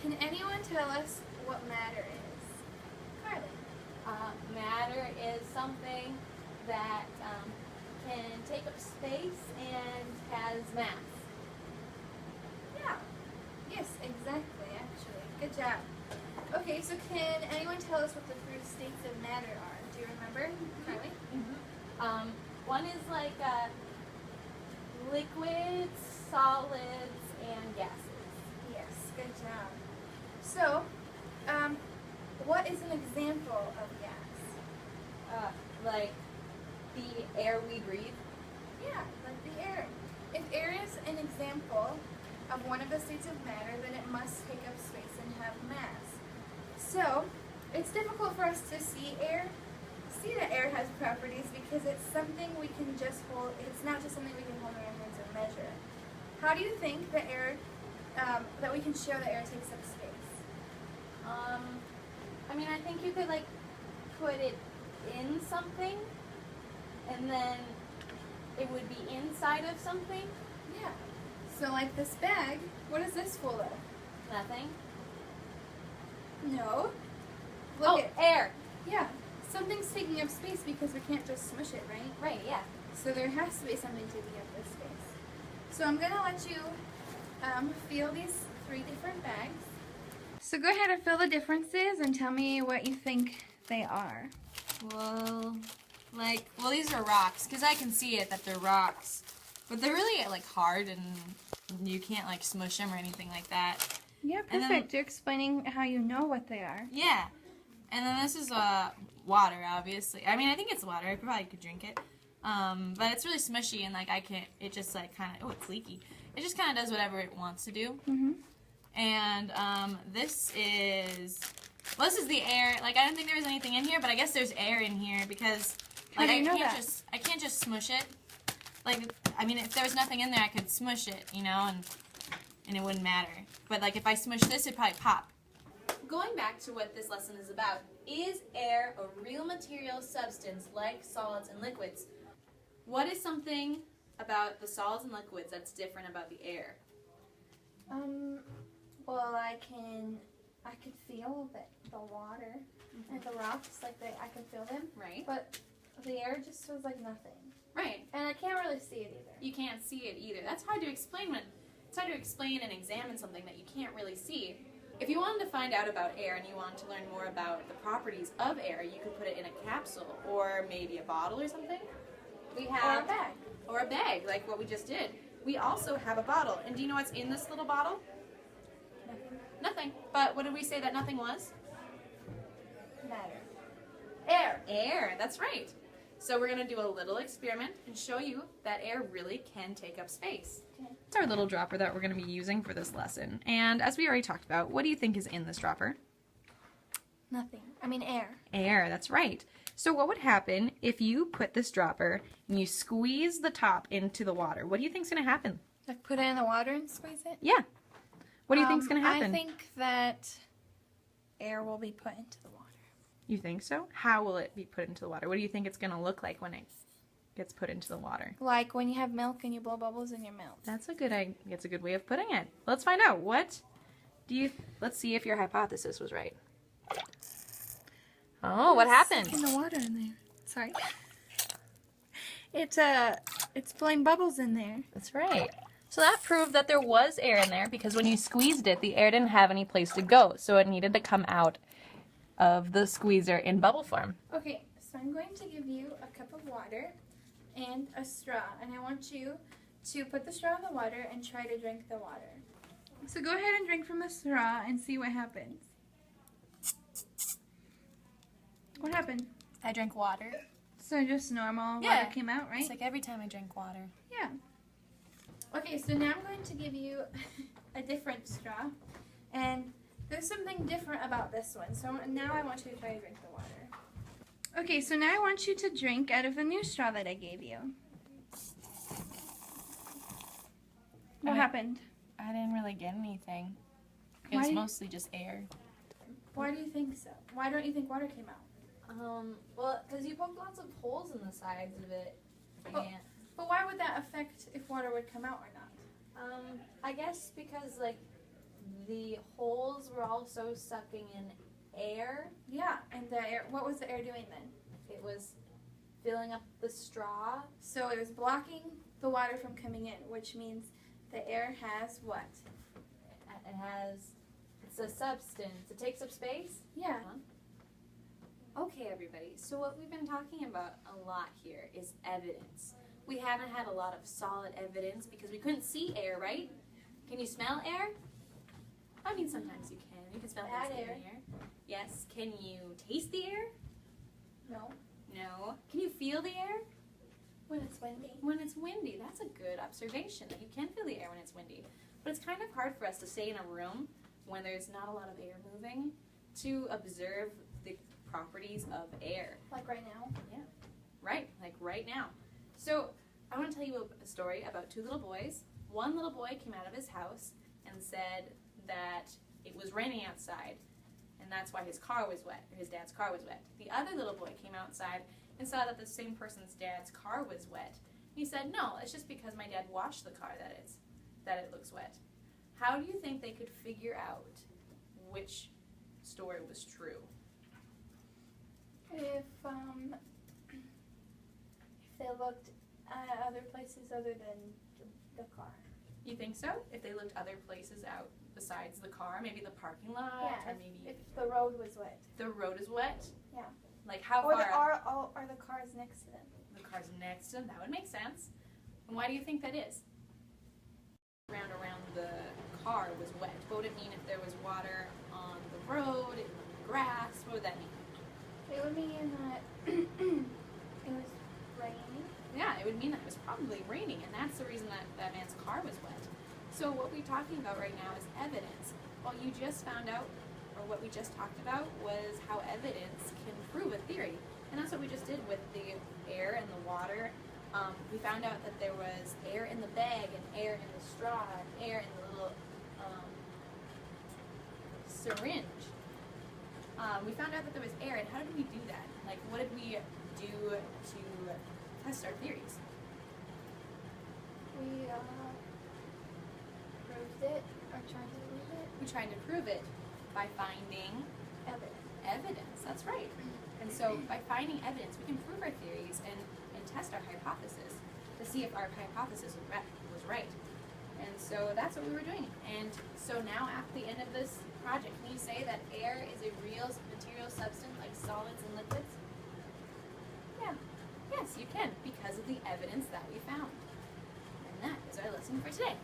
Can anyone tell us what matter is? Carly. Matter is something that can take up space and has mass. Yeah. Yes, exactly, actually. Good job. Okay, so can anyone tell us what the three states of matter are? Do you remember, Carly? One is like liquids, solids, and gases. Yes, good job. So, what is an example of gas? Like the air we breathe. Yeah, like the air. If air is an example of one of the states of matter, then it must take up space and have mass. So, it's difficult for us to see that air has properties because it's something we can just hold, it's not just something we can hold in our hands and measure. How do you think that that we can show that air takes up space? I mean, I think you could like put it in something, and then it would be inside of something. Yeah. So like this bag, what is this full of? Nothing. No. Oh, Look at air. Yeah. Something's taking up space because we can't just smush it, right? Right, yeah. So there has to be something taking up this space. So I'm going to let you feel these three different bags. So go ahead and fill the differences and tell me what you think they are. Well, these are rocks, because I can see it that they're rocks. But they're really, like, hard, and you can't, like, smush them or anything like that. Yeah, And perfect. You're explaining how you know what they are. Yeah. And then this is water, obviously. I mean, I think it's water. I probably could drink it. But it's really smushy, and, like, it just, like, kind of, oh, it's leaky. It just kind of does whatever it wants to do. Mm-hmm. And this is the air. Like, I didn't think there was anything in here, but I guess there's air in here because, like, I can't just smush it. Like, I mean, if there was nothing in there, I could smush it, you know, and it wouldn't matter. But, like, if I smush this, it'd probably pop. Going back to what this lesson is about, is air a real material substance like solids and liquids? What is something about the solids and liquids that's different about the air? Well, I could feel the water and the rocks, like I can feel them. Right. But the air just was like nothing. Right. And I can't really see it either. You can't see it either. That's hard to explain it's hard to explain and examine something that you can't really see. If you wanted to find out about air and you wanted to learn more about the properties of air, you could put it in a capsule or maybe a bottle or something. We have Or a bag. Or a bag, like what we just did. We also have a bottle. And do you know what's in this little bottle? Nothing. Nothing. But what did we say that nothing was? Matter. Air. Air, that's right. So we're going to do a little experiment and show you that air really can take up space. Okay. It's our little dropper that we're going to be using for this lesson. And as we already talked about, what do you think is in this dropper? Nothing. I mean air. Air, that's right. So what would happen if you put this dropper and you squeeze the top into the water? What do you think is going to happen? Like put it in the water and squeeze it? Yeah. What do you think is going to happen? I think that air will be put into the water. You think so? How will it be put into the water? What do you think it's going to look like when it gets put into the water? Like when you have milk and you blow bubbles in your milk. That's a good way of putting it. Let's find out. Let's see if your hypothesis was right. Oh, what happened? In the water in there. Sorry. It's blowing bubbles in there. That's right. So that proved that there was air in there because when you squeezed it, the air didn't have any place to go. So it needed to come out of the squeezer in bubble form. Okay, so I'm going to give you a cup of water and a straw. And I want you to put the straw in the water and try to drink the water. So go ahead and drink from the straw and see what happens. What happened? I drank water. So just normal water came out, right? It's like every time I drink water. Yeah. Okay, so now I'm going to give you a different straw. And there's something different about this one. So now I want you to try to drink the water. Okay, so now I want you to drink out of the new straw that I gave you. What happened? I didn't really get anything. It was mostly just air. Why do you think so? Why don't you think water came out? Well, because you poked lots of holes in the sides of it. But why would that affect if water would come out or not? I guess because, like, the holes were also sucking in air. Yeah, and the air, what was the air doing then? It was filling up the straw. So it was blocking the water from coming in, which means the air has what? It has, it's a substance. It takes up space. Yeah. Okay, everybody. So what we've been talking about a lot here is evidence. We haven't had a lot of solid evidence because we couldn't see air, right? Can you smell air? I mean, sometimes you can. You can smell Bad things in air. the air. Yes. Can you taste the air? No. No. Can you feel the air? When it's windy. When it's windy. That's a good observation, that you can feel the air when it's windy. But it's kind of hard for us to stay in a room when there's not a lot of air moving to observe the properties of air. Like right now. Right, like right now. So I want to tell you a story about two little boys. One little boy came out of his house and said that it was raining outside, and that's why his car was wet, or his dad's car was wet. The other little boy came outside and saw that the same person's dad's car was wet. He said, no, it's just because my dad washed the car that it looks wet. How do you think they could figure out which story was true? If they looked at other places other than the car. You think so? If they looked other places out besides the car, maybe the parking lot, Yeah, or maybe if the road was wet. the road is wet? Yeah. Like how Or far? are the cars next to them? The car's next to them. That would make sense. And why do you think that is? Around the car was wet. What would it mean if there was water on the road, grass? What would that mean? It would mean that it was raining. Yeah, it would mean that it was probably raining, and that's the reason that that man's car was wet. So what we're talking about right now is evidence. What you just found out, or what we just talked about, was how evidence can prove a theory. And that's what we just did with the air and the water. We found out that there was air in the bag, and air in the straw, and air in the little syringe. We found out that there was air, and how did we do that? Like, what did we do to test our theories? We proved it, or tried to prove it. We tried to prove it by finding evidence. That's right. And so by finding evidence, we can prove our theories and test our hypothesis to see if our hypothesis was right. And so that's what we were doing. And so now at the end of this project, can you say that air is a real material substance like solids and liquids? Yeah. Yes, you can, because of the evidence that we found. And that is our lesson for today.